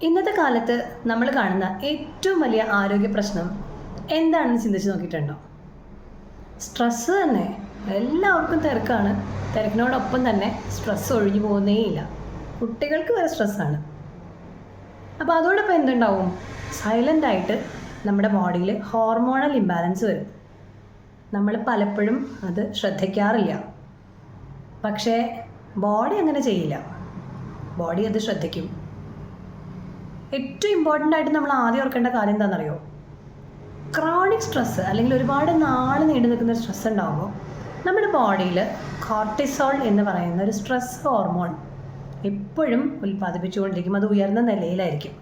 ഇന്നത്തെ കാലത്ത് നമ്മൾ കാണുന്ന ഏറ്റവും വലിയ ആരോഗ്യ പ്രശ്നം എന്താണെന്ന് ചിന്തിച്ച് നോക്കിയിട്ടുണ്ടോ? സ്ട്രെസ്സ് തന്നെ. എല്ലാവർക്കും തിരക്കാണ്. തിരക്കിനോടൊപ്പം തന്നെ സ്ട്രെസ്സ് ഒഴിഞ്ഞു പോകുന്നേയില്ല. കുട്ടികൾക്ക് വരെ സ്ട്രെസ്സാണ്. അപ്പോൾ അതോടൊപ്പം എന്തുണ്ടാവും? സൈലൻ്റായിട്ട് നമ്മുടെ ബോഡിയിൽ ഹോർമോണൽ ഇംബാലൻസ് വരും. നമ്മൾ പലപ്പോഴും അത് ശ്രദ്ധിക്കാറില്ല. പക്ഷേ ബോഡി അങ്ങനെ ചെയ്യില്ല. ബോഡി അത് ശ്രദ്ധിക്കും. ഏറ്റവും ഇമ്പോർട്ടൻ്റ് ആയിട്ട് നമ്മൾ ആദ്യം ഓർക്കേണ്ട കാര്യം എന്താണെന്നറിയോ? ക്രോണിക് സ്ട്രെസ്സ് അല്ലെങ്കിൽ ഒരുപാട് നാൾ നീണ്ടു നിൽക്കുന്ന സ്ട്രെസ്സ് ഉണ്ടാകുമ്പോൾ നമ്മുടെ ബോഡിയിൽ കോർട്ടിസോൾ എന്ന് പറയുന്ന ഒരു സ്ട്രെസ് ഹോർമോൺ എപ്പോഴും ഉൽപ്പാദിപ്പിച്ചുകൊണ്ടിരിക്കും. അത് ഉയർന്ന നിലയിലായിരിക്കും.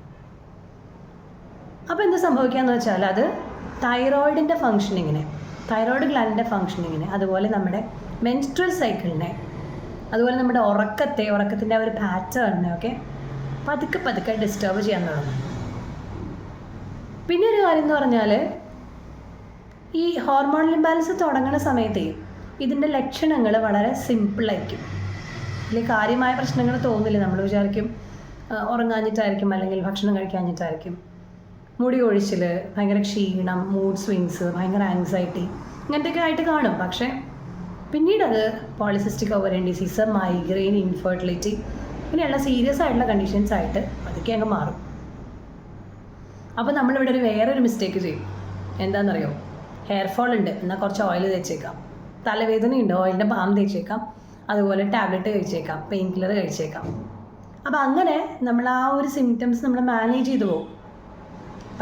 അപ്പോൾ എന്ത് സംഭവിക്കുകയെന്ന് വെച്ചാൽ അത് തൈറോയിഡിൻ്റെ ഫങ്ഷനിങ്ങിനെ, തൈറോയിഡ് ഗ്ലാൻഡിൻ്റെ ഫങ്ഷനിങ്ങിനെ, അതുപോലെ നമ്മുടെ മെൻസ്ട്രൽ സൈക്കിളിനെ, അതുപോലെ നമ്മുടെ ഉറക്കത്തിൻ്റെ ആ ഒരു പാറ്റേണിനെ ഒക്കെ പതുക്കെ ഡിസ്റ്റർബ് ചെയ്യാൻ തുടങ്ങും. പിന്നെ ഒരു കാര്യം എന്ന് പറഞ്ഞാൽ ഈ ഹോർമോണൽ ഇംബാലൻസ് തുടങ്ങുന്ന സമയത്ത് ഇതിൻ്റെ ലക്ഷണങ്ങൾ വളരെ സിമ്പിളായിരിക്കും. അല്ലെങ്കിൽ കാര്യമായ പ്രശ്നങ്ങൾ തോന്നില്ല. നമ്മൾ വിചാരിക്കും ഉറങ്ങാഞ്ഞിട്ടായിരിക്കും, അല്ലെങ്കിൽ ഭക്ഷണം കഴിക്കാഞ്ഞിട്ടായിരിക്കും, മുടി കൊഴിച്ചിൽ, ഭയങ്കര ക്ഷീണം, മൂഡ് സ്വിങ്സ്, ഭയങ്കര ആങ്സൈറ്റി, ഇങ്ങനത്തെയൊക്കെ ആയിട്ട് കാണും. പക്ഷേ പിന്നീട് അത് polycystic ovarian disease, migraine, infertility, ഇങ്ങനെയുള്ള സീരിയസ് ആയിട്ടുള്ള കണ്ടീഷൻസ് ആയിട്ട് അതൊക്കെ അങ്ങ് മാറും. അപ്പോൾ നമ്മളിവിടെ വേറൊരു മിസ്റ്റേക്ക് ചെയ്യും. എന്താണെന്നറിയോ? ഹെയർ ഫോൾ ഉണ്ട്, എന്നാൽ കുറച്ച് ഓയിൽ തേച്ചേക്കാം. തലവേദനയുണ്ട്, ഓയിലിൻ്റെ ബാം തേച്ചേക്കാം. അതുപോലെ ടാബ്ലറ്റ് കഴിച്ചേക്കാം, പെയിൻ കില്ലർ കഴിച്ചേക്കാം. അപ്പോൾ അങ്ങനെ നമ്മൾ ആ ഒരു സിംറ്റംസ് നമ്മൾ മാനേജ് ചെയ്തു പോകും.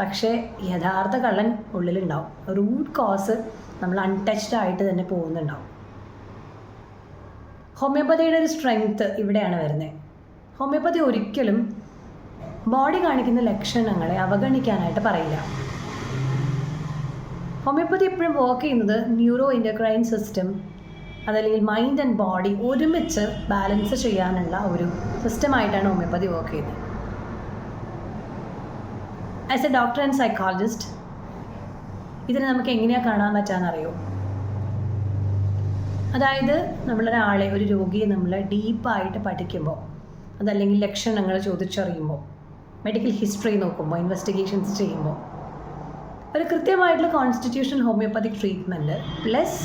പക്ഷേ യഥാർത്ഥ കള്ളൻ ഉള്ളിലുണ്ടാവും. റൂട്ട് കോസ് നമ്മൾ അൺടച്ച്ഡ് ആയിട്ട് തന്നെ പോകുന്നുണ്ടാവും. ഹോമിയോപ്പതിയുടെ ഒരു സ്ട്രെങ്ത്ത് ഇവിടെയാണ് വരുന്നത്. ഹോമിയോപ്പതി ഒരിക്കലും ബോഡി കാണിക്കുന്ന ലക്ഷണങ്ങളെ അവഗണിക്കാനായിട്ട് പറയില്ല. ഹോമിയോപ്പതി എപ്പോഴും വർക്ക് ചെയ്യുന്നത് ന്യൂറോ എൻഡോക്രൈൻ സിസ്റ്റം, അതല്ലെങ്കിൽ മൈൻഡ് ആൻഡ് ബോഡി ഒരുമിച്ച് ബാലൻസ് ചെയ്യാനുള്ള ഒരു സിസ്റ്റമായിട്ടാണ് ഹോമിയോപ്പതി വർക്ക് ചെയ്യുന്നത്. As A doctor and psychologist ഇതിനെ നമുക്ക് എങ്ങനെയാണ് കാണാൻ പറ്റാമെന്നറിയോ? അതായത് നമ്മളൊരാളെ, ഒരു രോഗിയെ നമ്മൾ ഡീപ്പായിട്ട് പഠിക്കുമ്പോൾ, അതല്ലെങ്കിൽ ലക്ഷണങ്ങൾ ചോദിച്ചറിയുമ്പോൾ, മെഡിക്കൽ ഹിസ്റ്ററി നോക്കുമ്പോൾ, ഇൻവെസ്റ്റിഗേഷൻസ് ചെയ്യുമ്പോൾ, ഒരു കൃത്യമായിട്ടുള്ള കോൺസ്റ്റിറ്റ്യൂഷണൽ ഹോമിയോപ്പതിക് ട്രീറ്റ്മെൻറ്റ് പ്ലസ്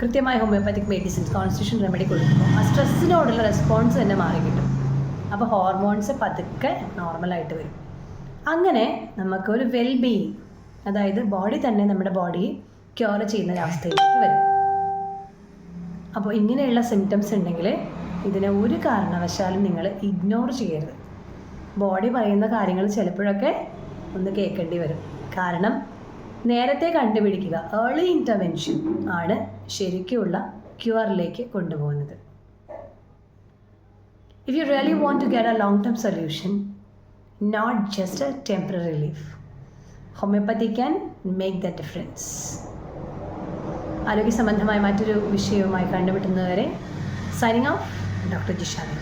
കൃത്യമായ ഹോമിയോപ്പതിക് മെഡിസിൻസ്, കോൺസ്റ്റിറ്റ്യൂഷൻ റെമഡി കൊടുക്കുമ്പോൾ ആ സ്ട്രെസ്സിനോടുള്ള റെസ്പോൺസ് തന്നെ മാറി കിട്ടും. അപ്പോൾ ഹോർമോൺസ് പതുക്കെ നോർമലായിട്ട് വരും. അങ്ങനെ നമുക്കൊരു വെൽബീയിങ്, അതായത് ബോഡി തന്നെ നമ്മുടെ ബോഡിയെ ക്യൂർ ചെയ്യുന്ന ഒരവസ്ഥയിലേക്ക് വരും. അപ്പോൾ ഇങ്ങനെയുള്ള സിംറ്റംസ് ഉണ്ടെങ്കിൽ ഇതിനെ ഒരു കാരണവശാലും നിങ്ങൾ ഇഗ്നോർ ചെയ്യരുത്. ബോഡി പറയുന്ന കാര്യങ്ങൾ ചിലപ്പോഴൊക്കെ ഒന്ന് കേൾക്കേണ്ടി വരും. കാരണം നേരത്തെ കണ്ടുപിടിക്കുക, ഏർലി ഇൻ്റർവെൻഷൻ ആണ് ശരിക്കുള്ള ക്യൂറിലേക്ക് കൊണ്ടുപോകുന്നത്. If you really want to get a long term solution, not just a temporary relief, homeopathy can make the difference. ആരോഗ്യ സംബന്ധമായ മറ്റൊരു വിഷയവുമായി കണ്ടുമുട്ടുന്നതുവരെ സൈനിങ് ഓഫ്, ഡോക്ടർ ജിഷാനി.